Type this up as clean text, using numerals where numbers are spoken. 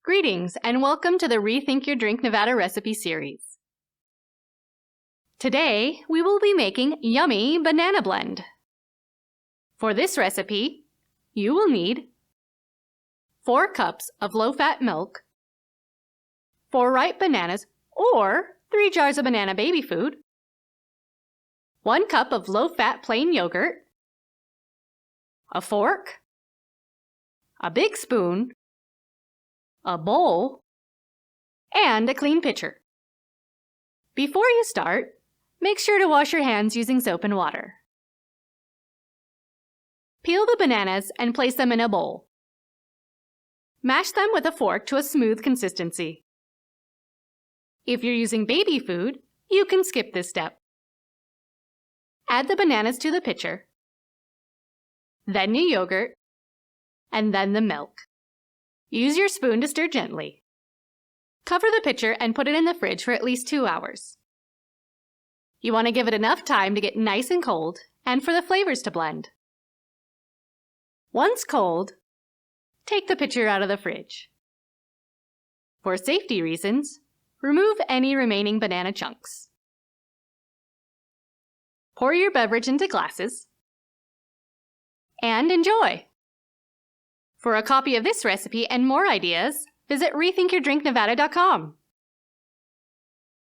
Greetings and welcome to the Rethink Your Drink Nevada recipe series. Today, we will be making yummy banana blend. For this recipe, you will need 4 cups of low-fat milk, 4 ripe bananas or 3 jars of banana baby food, 1 cup of low-fat plain yogurt, a fork, a big spoon, a bowl, and a clean pitcher. Before you start, make sure to wash your hands using soap and water. Peel the bananas and place them in a bowl. Mash them with a fork to a smooth consistency. If you're using baby food, you can skip this step. Add the bananas to the pitcher, then the yogurt, and then the milk. Use your spoon to stir gently. Cover the pitcher and put it in the fridge for at least 2 hours. You want to give it enough time to get nice and cold and for the flavors to blend. Once cold, take the pitcher out of the fridge. For safety reasons, remove any remaining banana chunks. Pour your beverage into glasses and enjoy! For a copy of this recipe and more ideas, visit rethinkyourdrinknevada.com.